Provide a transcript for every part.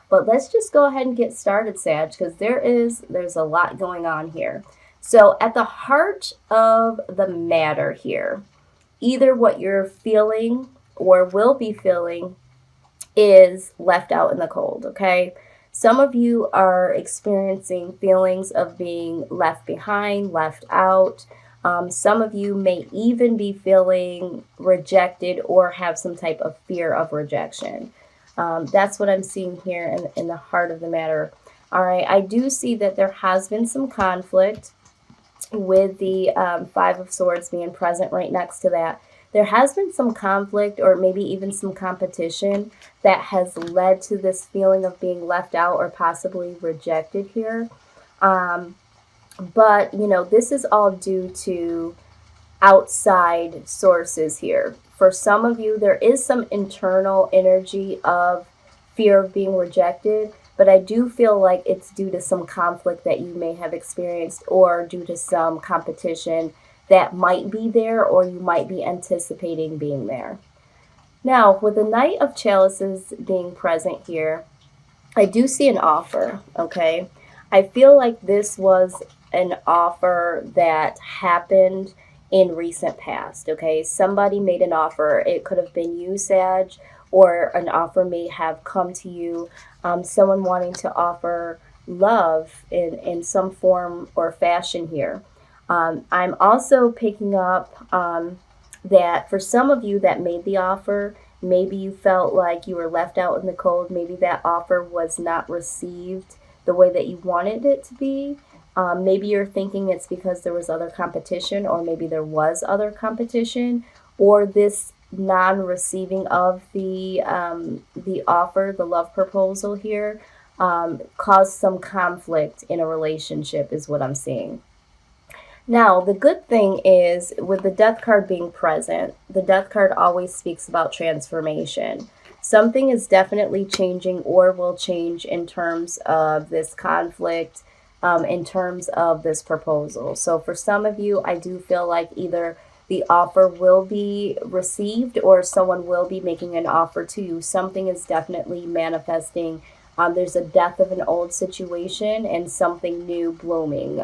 But let's just go ahead and get started, Sag, because there's a lot going on here. So at the heart of the matter here, either what you're feeling or will be feeling is left out in the cold, okay? Some of you are experiencing feelings of being left behind, left out. Some of you may even be feeling rejected or have some type of fear of rejection. That's what I'm seeing here in the heart of the matter. All right, I do see that there has been some conflict with the Five of Swords being present right next to that. There has been some conflict or maybe even some competition that has led to this feeling of being left out or possibly rejected here. But, this is all due to outside sources here. For some of you, there is some internal energy of fear of being rejected, but I do feel like it's due to some conflict that you may have experienced or due to some competition that might be there or you might be anticipating being there. Now, with the Knight of Chalices being present here, I do see an offer, okay? I feel like this was an offer that happened in recent past, okay? Somebody made an offer. It could have been you, Sag, or an offer may have come to you, someone wanting to offer love in some form or fashion here. I'm also picking up that for some of you that made the offer, maybe you felt like you were left out in the cold. Maybe that offer was not received the way that you wanted it to be. Maybe you're thinking it's because there was other competition, or maybe there was other competition, or this non-receiving of the offer, the love proposal here, caused some conflict in a relationship, is what I'm seeing. Now, the good thing is with the Death card being present, the Death card always speaks about transformation. Something is definitely changing or will change in terms of this conflict, in terms of this proposal. So for some of you, I do feel like either the offer will be received or someone will be making an offer to you. Something is definitely manifesting. There's a death of an old situation and something new blooming,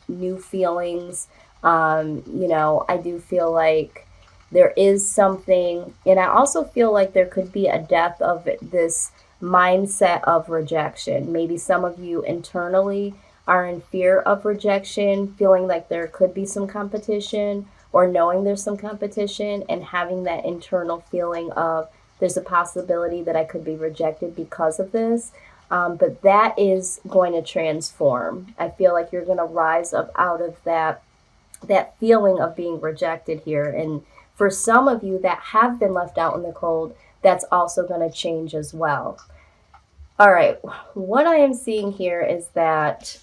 new feelings. I do feel like there is something, and I also feel like there could be a death of this mindset of rejection. Maybe some of you internally are in fear of rejection, feeling like there could be some competition, or knowing there's some competition and having that internal feeling of there's a possibility that I could be rejected because of this. But that is going to transform. I feel like you're going to rise up out of that feeling of being rejected here. And for some of you that have been left out in the cold, that's also going to change as well. All right, what I am seeing here is that,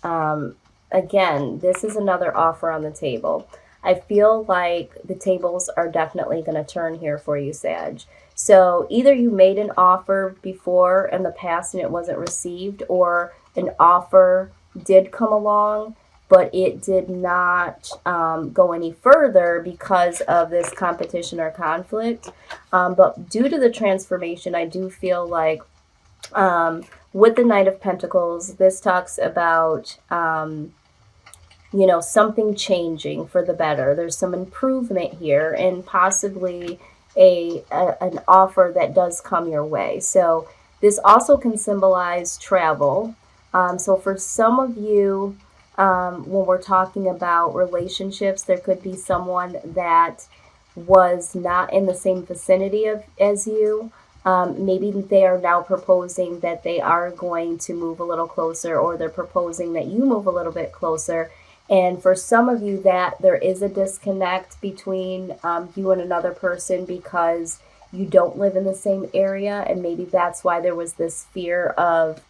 again, this is another offer on the table. I feel like the tables are definitely going to turn here for you, Sag. So either you made an offer before in the past and it wasn't received, or an offer did come along, but it did not go any further because of this competition or conflict. But due to the transformation, I do feel like with the Knight of Pentacles, this talks about something changing for the better. There's some improvement here and possibly an offer that does come your way. So this also can symbolize travel. So for some of you, when we're talking about relationships, there could be someone that was not in the same vicinity as you. Maybe they are now proposing that they are going to move a little closer, or they're proposing that you move a little bit closer. And for some of you, that there is a disconnect between you and another person because you don't live in the same area, and maybe that's why there was this fear of,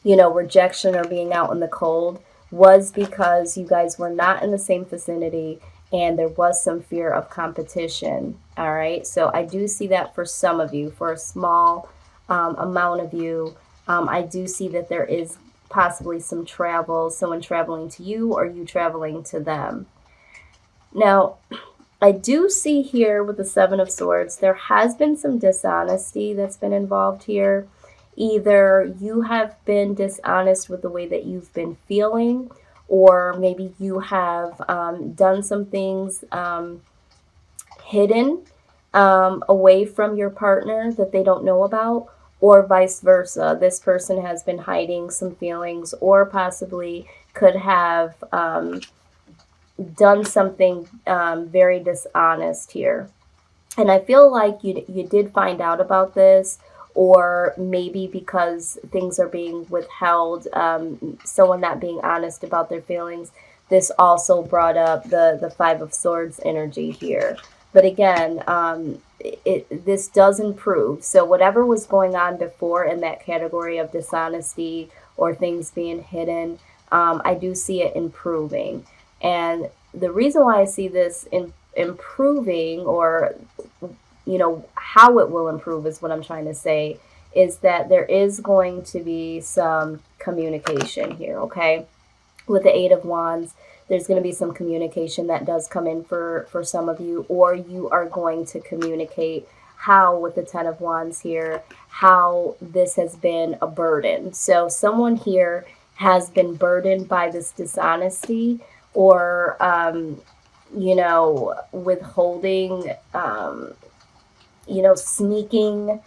rejection or being out in the cold, was because you guys were not in the same vicinity and there was some fear of competition. All right, so I do see that for some of you. For a small amount of you, I do see that there is possibly some travel, someone traveling to you or you traveling to them. Now, I do see here with the Seven of Swords, there has been some dishonesty that's been involved here. Either you have been dishonest with the way that you've been feeling, or maybe you have done some things hidden away from your partner that they don't know about, or vice versa. This person has been hiding some feelings, or possibly could have done something very dishonest here. And I feel like you did find out about this, or maybe because things are being withheld, someone not being honest about their feelings. This also brought up the Five of Swords energy here. But again, this does improve. So whatever was going on before in that category of dishonesty or things being hidden, I do see it improving. And the reason why I see this improving, or how it will improve is what I'm trying to say, is that there is going to be some communication here, okay? With the Eight of Wands, there's going to be some communication that does come in for some of you, or you are going to communicate how, with the Ten of Wands here, how this has been a burden. So someone here has been burdened by this dishonesty, or withholding, sneaking.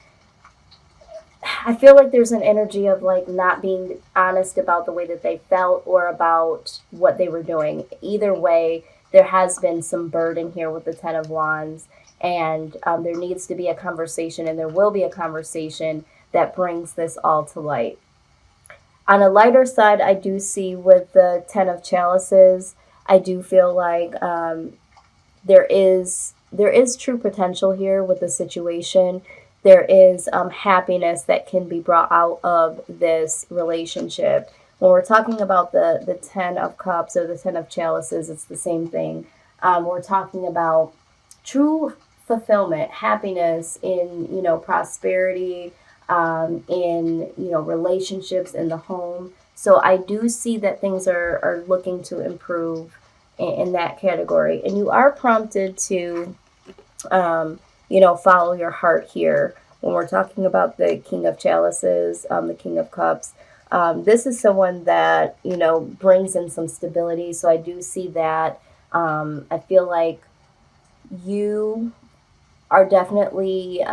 I feel like there's an energy of like not being honest about the way that they felt or about what they were doing. Either way, there has been some burden here with the Ten of Wands, and there needs to be a conversation, and there will be a conversation that brings this all to light. On a lighter side, I do see with the Ten of Chalices, I do feel like there is true potential here with the situation. There is happiness that can be brought out of this relationship. When we're talking about the Ten of Cups or the Ten of Chalices, it's the same thing. We're talking about true fulfillment, happiness in, prosperity, in, relationships in the home. So I do see that things are looking to improve in that category. And you are prompted to, follow your heart here. When we're talking about the King of Chalices, the King of Cups, this is someone that, brings in some stability. So I do see that. I feel like you are definitely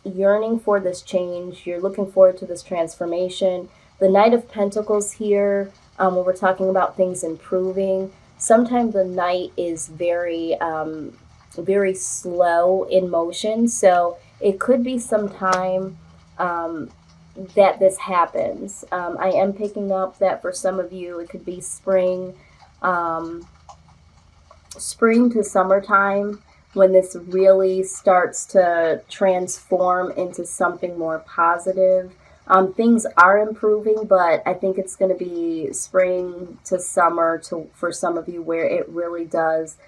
yearning for this change. You're looking forward to this transformation. The Knight of Pentacles here, when we're talking about things improving, sometimes the Knight is very very slow in motion. So it could be some time that this happens. I am picking up that for some of you, it could be spring to summertime when this really starts to transform into something more positive. Things are improving, but I think it's going to be spring to summer for some of you where it really does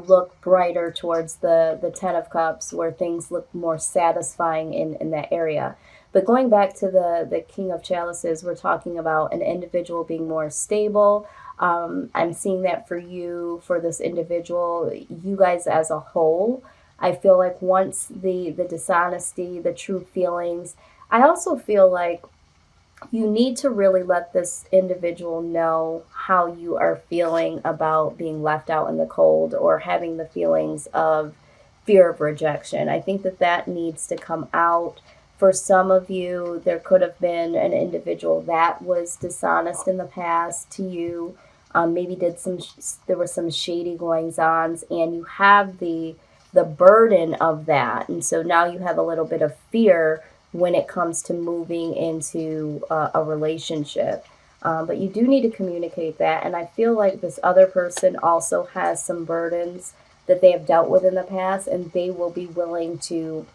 look brighter towards the Ten of Cups, where things look more satisfying in that area. But going back to the King of Chalices, we're talking about an individual being more stable. I'm seeing that for you, for this individual, you guys as a whole. I feel like once the dishonesty, the true feelings, I also feel like you need to really let this individual know how you are feeling about being left out in the cold, or having the feelings of fear of rejection. I think that needs to come out. For some of you, there could have been an individual that was dishonest in the past to you. Maybe there were some shady goings-ons, and you have the burden of that. And so now you have a little bit of fear when it comes to moving into a relationship. But you do need to communicate that. And I feel like this other person also has some burdens that they have dealt with in the past, and they will be willing to,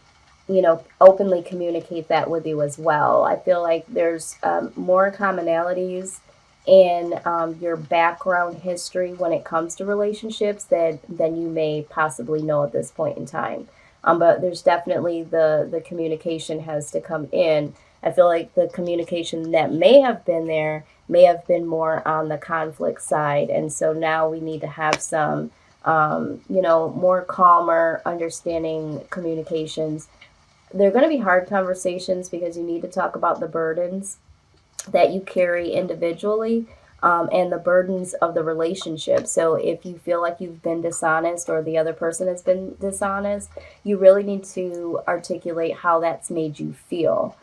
openly communicate that with you as well. I feel like there's more commonalities in your background history when it comes to relationships than you may possibly know at this point in time. But there's definitely the communication has to come in. I feel like the communication that may have been there may have been more on the conflict side. And so now we need to have some, more calmer, understanding communications they're going to be hard conversations because you need to talk about the burdens that you carry individually, and the burdens of the relationship. So if you feel like you've been dishonest or the other person has been dishonest, you really need to articulate how that's made you feel.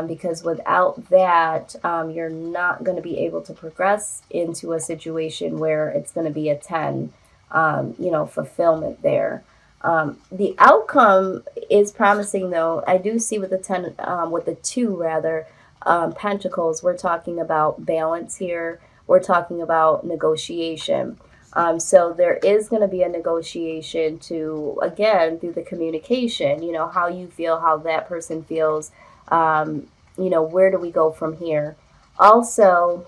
Because without that, you're not going to be able to progress into a situation where it's going to be a 10, fulfillment there. The outcome is promising, though. I do see with the 10, with the 2 rather, pentacles, we're talking about balance here. We're talking about negotiation. So there is going to be a negotiation to, again, through the communication, how you feel, how that person feels, where do we go from here? Also,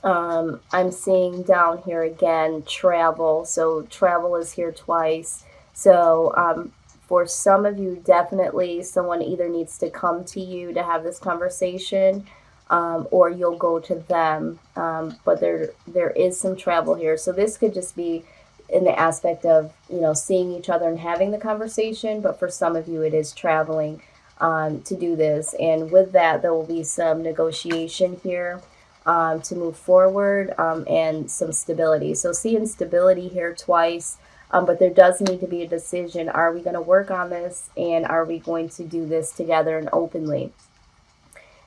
I'm seeing down here again, travel. So travel is here twice. So for some of you, definitely someone either needs to come to you to have this conversation, or you'll go to them. But there is some travel here. So this could just be in the aspect of, seeing each other and having the conversation. But for some of you, it is traveling to do this. And with that, there will be some negotiation here to move forward, and some stability. So seeing stability here twice. But there does need to be a decision. Are we going to work on this, and are we going to do this together and openly?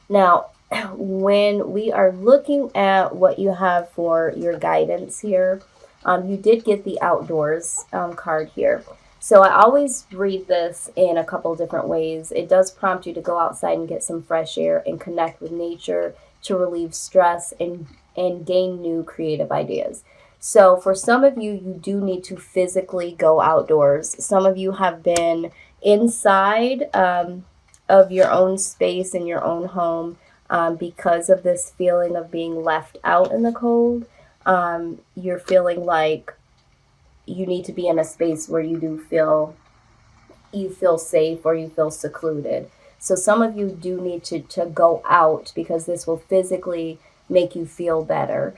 Now, when we are looking at what you have for your guidance here, you did get the outdoors card here. So I always read this in a couple different ways. It does prompt you to go outside and get some fresh air and connect with nature to relieve stress and gain new creative ideas. So for some of you, you do need to physically go outdoors. Some of you have been inside of your own space in your own home because of this feeling of being left out in the cold. You're feeling like you need to be in a space where you feel safe, or you feel secluded. So some of you do need to go out because this will physically make you feel better.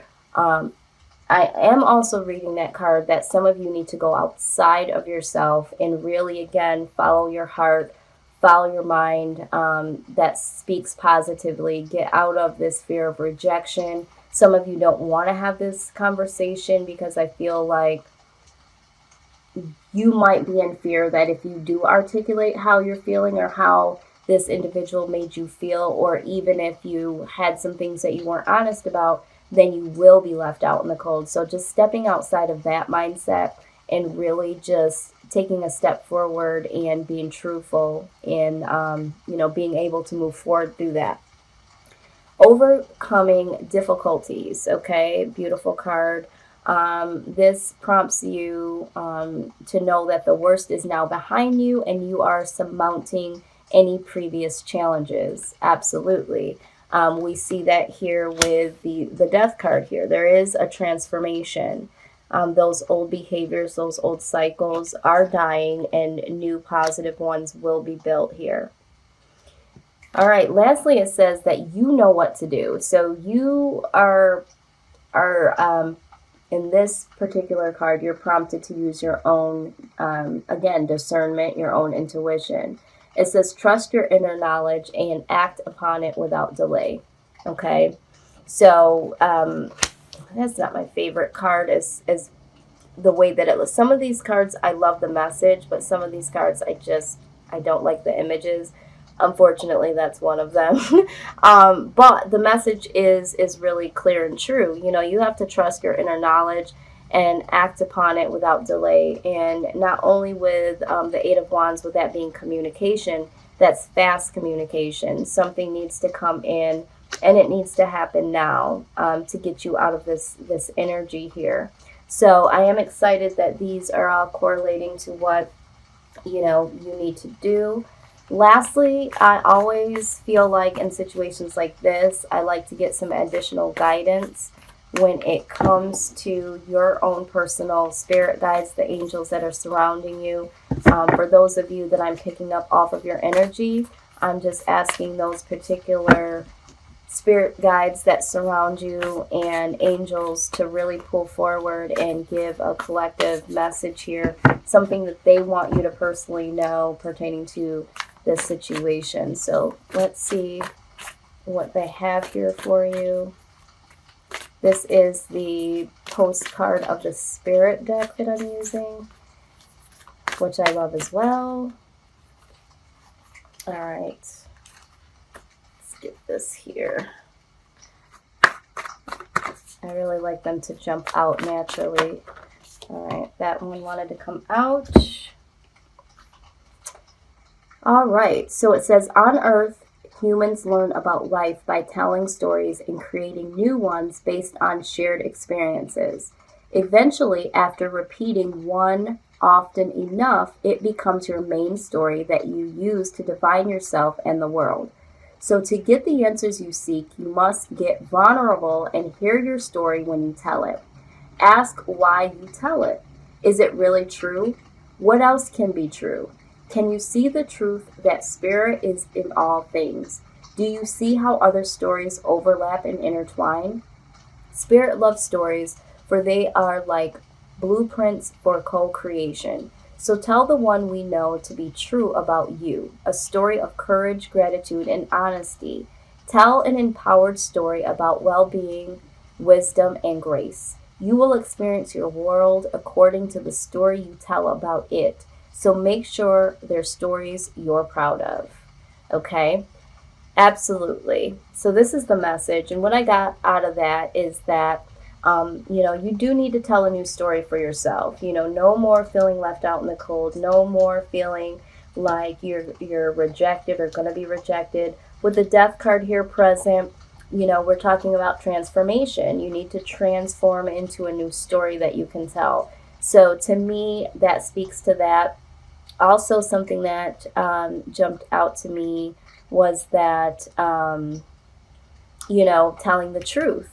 I am also reading that card that some of you need to go outside of yourself and really, again, follow your heart, follow your mind, that speaks positively. Get out of this fear of rejection. Some of you don't want to have this conversation because I feel like you might be in fear that if you do articulate how you're feeling or how this individual made you feel, or even if you had some things that you weren't honest about, then you will be left out in the cold. So just stepping outside of that mindset and really just taking a step forward and being truthful and, being able to move forward through that. Overcoming difficulties. Okay, beautiful card. This prompts you to know that the worst is now behind you and you are surmounting any previous challenges. Absolutely. We see that here with the death card here. There is a transformation. Those old behaviors, those old cycles are dying and new positive ones will be built here. All right, lastly, it says that you know what to do. So you are in this particular card, you're prompted to use your own, again, discernment, your own intuition. It says, trust your inner knowledge and act upon it without delay. Okay, so that's not my favorite card as the way that it was. Some of these cards, I love the message, but some of these cards, I don't like the images. Unfortunately, that's one of them. But the message is really clear and true. You have to trust your inner knowledge and act upon it without delay. And not only with the Eight of Wands, with that being communication, that's fast communication. Something needs to come in, and it needs to happen now to get you out of this energy here. So I am excited that these are all correlating to what you need to do. Lastly, I always feel like in situations like this, I like to get some additional guidance when it comes to your own personal spirit guides, the angels that are surrounding you. For those of you that I'm picking up off of your energy, I'm just asking those particular spirit guides that surround you and angels to really pull forward and give a collective message here, something that they want you to personally know pertaining to this situation. So let's see what they have here for you. This is the postcard of the Spirit deck that I'm using, which I love as well. All right, let's get this here. I really like them to jump out naturally. All right, that one wanted to come out. All right, so it says, on Earth, humans learn about life by telling stories and creating new ones based on shared experiences. Eventually, after repeating one often enough, it becomes your main story that you use to define yourself and the world. So to get the answers you seek, you must get vulnerable and hear your story when you tell it. Ask why you tell it. Is it really true? What else can be true? Can you see the truth that spirit is in all things? Do you see how other stories overlap and intertwine? Spirit loves stories, for they are like blueprints for co-creation. So tell the one we know to be true about you, a story of courage, gratitude, and honesty. Tell an empowered story about well-being, wisdom, and grace. You will experience your world according to the story you tell about it. So make sure they're stories you're proud of. Okay? Absolutely. So this is the message. And what I got out of that is that, you do need to tell a new story for yourself. No more feeling left out in the cold. No more feeling like you're rejected or going to be rejected. With the death card here present, we're talking about transformation. You need to transform into a new story that you can tell. So to me, that speaks to that. Also, something that jumped out to me was that, telling the truth.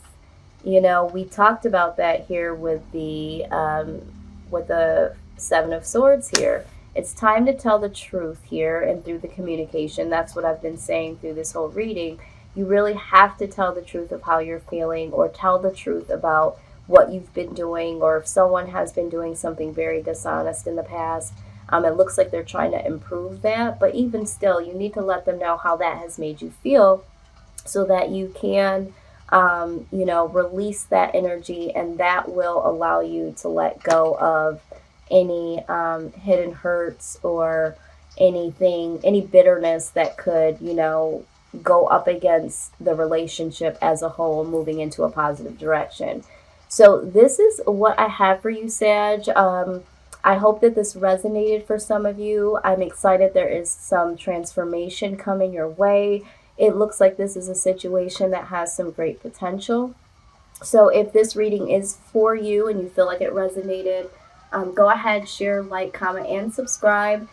We talked about that here with the Seven of Swords here. It's time to tell the truth here, and through the communication. That's what I've been saying through this whole reading. You really have to tell the truth of how you're feeling, or tell the truth about what you've been doing, or if someone has been doing something very dishonest in the past. It looks like they're trying to improve that, but even still, you need to let them know how that has made you feel so that you can, release that energy, and that will allow you to let go of any hidden hurts or any bitterness that could, go up against the relationship as a whole, moving into a positive direction. So this is what I have for you, Sag. I hope that this resonated for some of you. I'm excited there is some transformation coming your way. It looks like this is a situation that has some great potential. So if this reading is for you and you feel like it resonated, go ahead, share, like, comment, and subscribe.